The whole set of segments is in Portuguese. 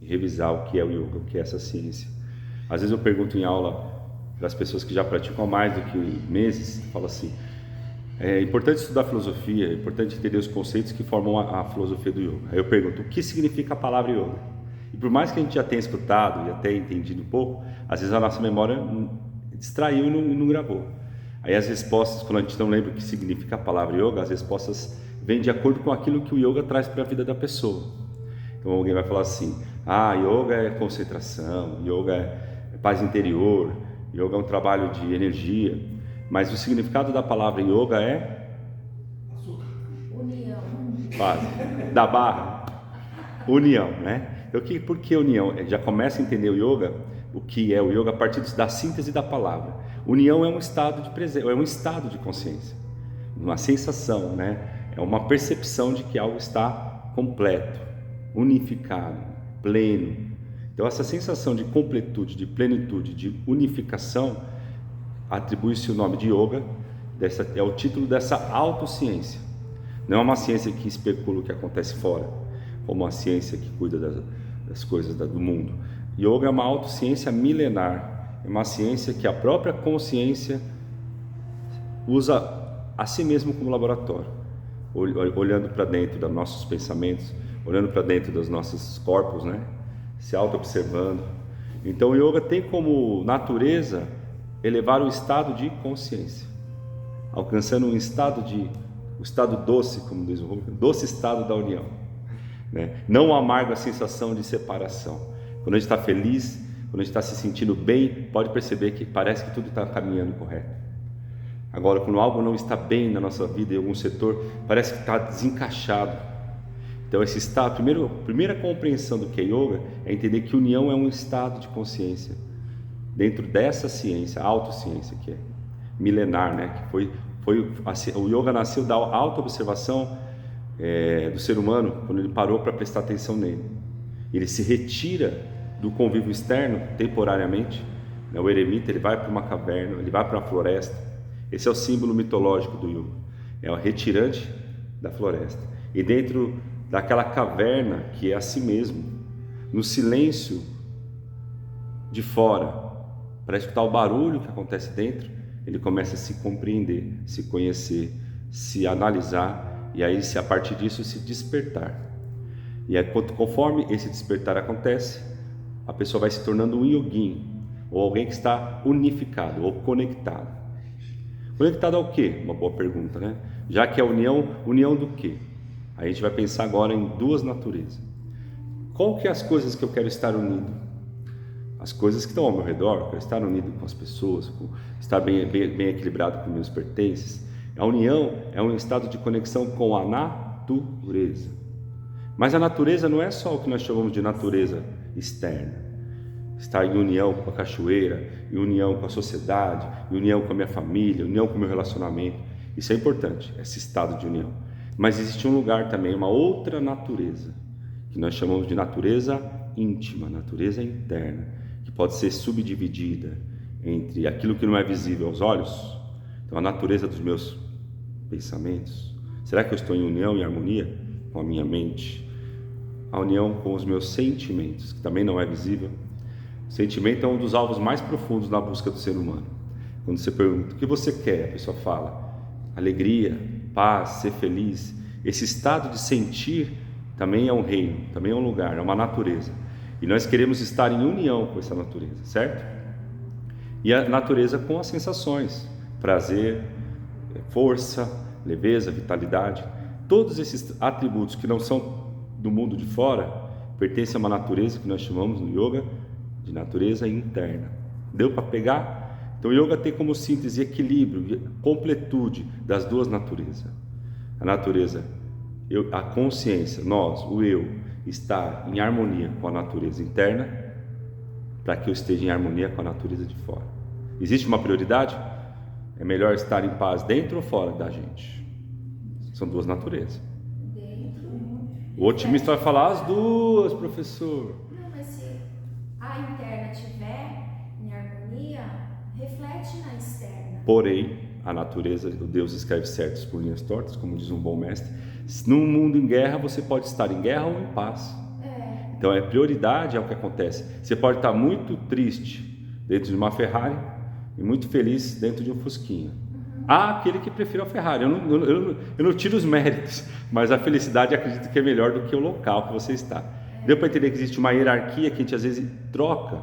revisar o que é o yoga, o que é essa ciência. Às vezes eu pergunto em aula para as pessoas que já praticam há mais do que meses, falo assim, é importante estudar filosofia, é importante entender os conceitos que formam a filosofia do yoga. Aí eu pergunto, o que significa a palavra yoga? E por mais que a gente já tenha escutado e até entendido um pouco, às vezes a nossa memória distraiu e não gravou. Aí as respostas, quando a gente não lembra o que significa a palavra yoga, as respostas vêm de acordo com aquilo que o yoga traz para a vida da pessoa. Então alguém vai falar assim, yoga é concentração, yoga é paz interior, yoga é um trabalho de energia, mas o significado da palavra yoga é união, quase, da barra, união, né? Então, por que união? Já começa a entender o yoga, o que é o yoga a partir da síntese da palavra. União é um estado de presença, é um estado de consciência, uma sensação, né? É uma percepção de que algo está completo, unificado, pleno. Então essa sensação de completude, de plenitude, de unificação, atribui-se o nome de yoga, é o título dessa autociência. Não é uma ciência que especula o que acontece fora, como uma ciência que cuida das coisas do mundo. Yoga é uma autociência milenar, é uma ciência que a própria consciência usa a si mesmo como laboratório, olhando para dentro dos nossos pensamentos, olhando para dentro dos nossos corpos, né? Se auto-observando. Então o yoga tem como natureza elevar o estado de consciência, alcançando o estado doce, como diz o Rubens, doce estado da união, né? Não amarga a sensação de separação. Quando a gente está feliz, quando a gente está se sentindo bem, pode perceber que parece que tudo está caminhando correto. Agora, quando algo não está bem na nossa vida, em algum setor, parece que está desencaixado. Então esse estado, primeira compreensão do que é yoga é entender que união é um estado de consciência dentro dessa ciência, a autociência que é milenar, né? Que o yoga nasceu da auto-observação do ser humano quando ele parou para prestar atenção nele. Ele se retira do convívio externo temporariamente, né? O eremita ele vai para uma caverna, ele vai para uma floresta. Esse é o símbolo mitológico do yoga, é o retirante da floresta. E dentro daquela caverna que é a si mesmo, no silêncio de fora, para escutar o barulho que acontece dentro, ele começa a se compreender, se conhecer, se analisar e aí a partir disso se despertar. E aí, conforme esse despertar acontece, a pessoa vai se tornando um yogin, ou alguém que está unificado ou conectado. Conectado ao quê? Uma boa pergunta, né? Já que a união do quê? A gente vai pensar agora em duas naturezas. Qual que é as coisas que eu quero estar unido? As coisas que estão ao meu redor, eu quero estar unido com as pessoas, estar bem equilibrado com meus pertences. A união é um estado de conexão com a natureza. Mas a natureza não é só o que nós chamamos de natureza externa. Estar em união com a cachoeira, em união com a sociedade, em união com a minha família, em união com o meu relacionamento. Isso é importante, esse estado de união. Mas existe um lugar também, uma outra natureza, que nós chamamos de natureza íntima, natureza interna, que pode ser subdividida entre aquilo que não é visível aos olhos, então a natureza dos meus pensamentos. Será que eu estou em união e harmonia com a minha mente? A união com os meus sentimentos, que também não é visível. O sentimento é um dos alvos mais profundos na busca do ser humano. Quando você pergunta o que você quer, a pessoa fala alegria, paz, ser feliz. Esse estado de sentir também é um reino, também é um lugar, é uma natureza. E nós queremos estar em união com essa natureza, certo? E a natureza com as sensações, prazer, força, leveza, vitalidade. Todos esses atributos que não são do mundo de fora pertencem a uma natureza que nós chamamos no yoga de natureza interna. Deu para pegar? Então o yoga tem como síntese equilíbrio, completude das duas naturezas. A natureza, a consciência, nós, o eu, estar em harmonia com a natureza interna, para que eu esteja em harmonia com a natureza de fora. Existe uma prioridade? É melhor estar em paz dentro ou fora da gente? São duas naturezas. O otimista vai falar as duas, professor. Não, mas se a interna estiver em harmonia, reflete na externa. Porém, a natureza, o Deus escreve certos por linhas tortas, como diz um bom mestre. Num mundo em guerra, você pode estar em guerra ou em paz. Então, prioridade é o que acontece. Você pode estar muito triste dentro de uma Ferrari e muito feliz dentro de um Fusquinha. Há aquele que prefere a Ferrari. Eu não tiro os méritos, mas a felicidade acredito que é melhor do que o local que você está. Deu para entender que existe uma hierarquia que a gente às vezes troca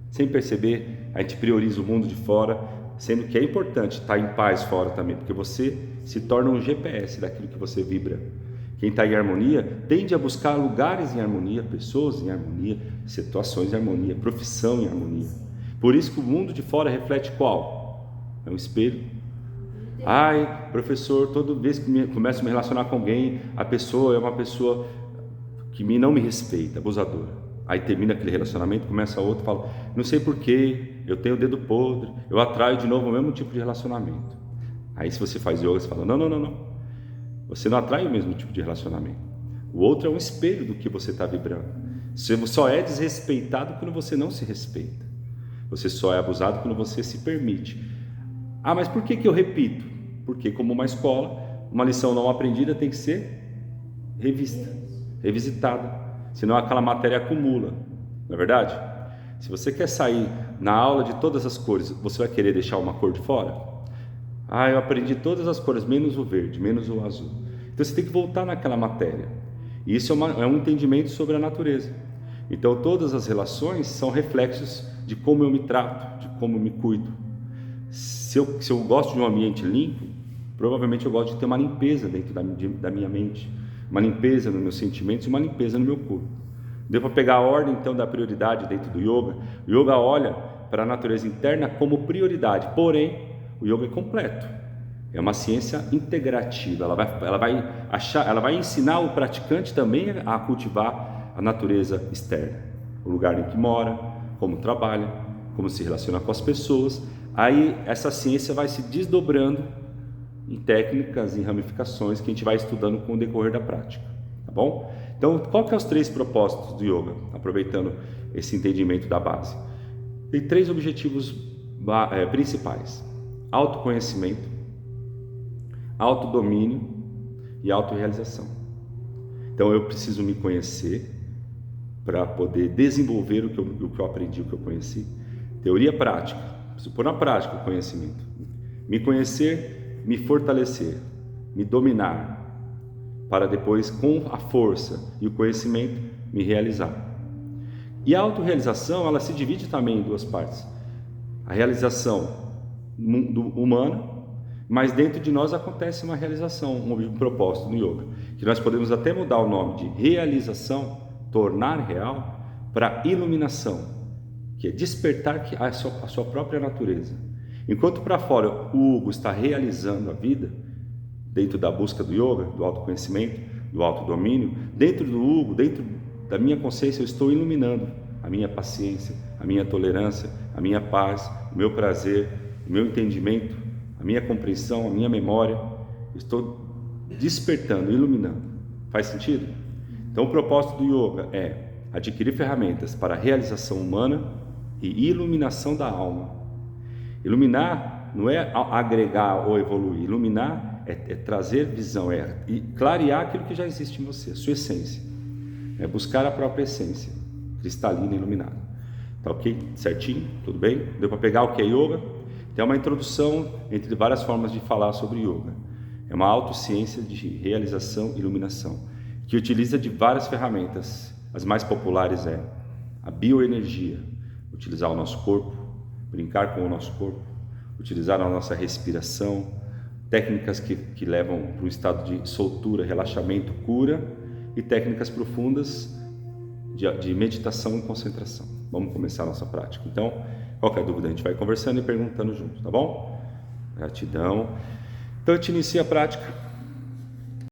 sem perceber. A gente prioriza o mundo de fora, sendo que é importante estar em paz fora também, porque você se torna um GPS daquilo que você vibra. Quem está em harmonia tende a buscar lugares em harmonia, pessoas em harmonia, situações em harmonia, profissão em harmonia. Por isso que o mundo de fora reflete qual? É um espelho. Ai, professor, toda vez que começo a me relacionar com alguém, a pessoa é uma pessoa que não me respeita, abusadora. Aí termina aquele relacionamento, começa outro, fala, não sei porquê, eu tenho o dedo podre, eu atraio de novo o mesmo tipo de relacionamento. Aí se você faz yoga, você fala, não. Você não atrai o mesmo tipo de relacionamento. O outro é um espelho do que você está vibrando. Você só é desrespeitado quando você não se respeita. Você só é abusado quando você se permite. Ah, mas por que eu repito? Porque como uma escola, uma lição não aprendida tem que ser revista, revisitada. Senão aquela matéria acumula, não é verdade? Se você quer sair na aula de todas as cores, você vai querer deixar uma cor de fora? Ah, eu aprendi todas as cores, menos o verde, menos o azul. Então você tem que voltar naquela matéria. E isso é um entendimento sobre a natureza. Então todas as relações são reflexos de como eu me trato, de como eu me cuido. Se eu gosto de um ambiente limpo, provavelmente eu gosto de ter uma limpeza dentro da minha mente, uma limpeza nos meus sentimentos e uma limpeza no meu corpo. Deu para pegar a ordem então da prioridade dentro do yoga. O yoga olha para a natureza interna como prioridade, porém o yoga é completo, é uma ciência integrativa. Ela vai ensinar o praticante também a cultivar a natureza externa, o lugar em que mora, como trabalha, como se relaciona com as pessoas. Aí essa ciência vai se desdobrando em técnicas, em ramificações que a gente vai estudando com o decorrer da prática, tá bom? Então, qual que é os 3 propósitos do yoga? Aproveitando esse entendimento da base. Tem 3 objetivos principais: autoconhecimento, autodomínio e autorrealização. Então, eu preciso me conhecer para poder desenvolver o que eu aprendi, o que eu conheci. Teoria prática, preciso pôr na prática o conhecimento. Me conhecer, me fortalecer, me dominar, para depois, com a força e o conhecimento, me realizar. E a autorrealização, ela se divide também em 2 partes. A realização humana, mas dentro de nós acontece uma realização, um propósito no yoga, que nós podemos até mudar o nome de realização, tornar real, para iluminação, que é despertar a sua própria natureza. Enquanto para fora o Hugo está realizando a vida, dentro da busca do yoga, do autoconhecimento, do autodomínio, dentro do Hugo, dentro da minha consciência, eu estou iluminando a minha paciência, a minha tolerância, a minha paz, o meu prazer, o meu entendimento, a minha compreensão, a minha memória. Eu estou despertando, iluminando. Faz sentido? Então o propósito do yoga é adquirir ferramentas para a realização humana e iluminação da alma. Iluminar não é agregar ou evoluir. Iluminar é trazer visão, é clarear aquilo que já existe em você, a sua essência. É buscar a própria essência, cristalina e iluminada. Tá ok? Certinho? Tudo bem? Deu para pegar o que é yoga? Tem uma introdução entre várias formas de falar sobre yoga. É uma autociência de realização e iluminação, que utiliza de várias ferramentas. As mais populares é a bioenergia, utilizar o nosso corpo, brincar com o nosso corpo, utilizar a nossa respiração, técnicas que levam para um estado de soltura, relaxamento, cura, e técnicas profundas de meditação e concentração. Vamos começar a nossa prática. Então, qualquer dúvida a gente vai conversando e perguntando junto, tá bom? Gratidão. Então a gente inicia a prática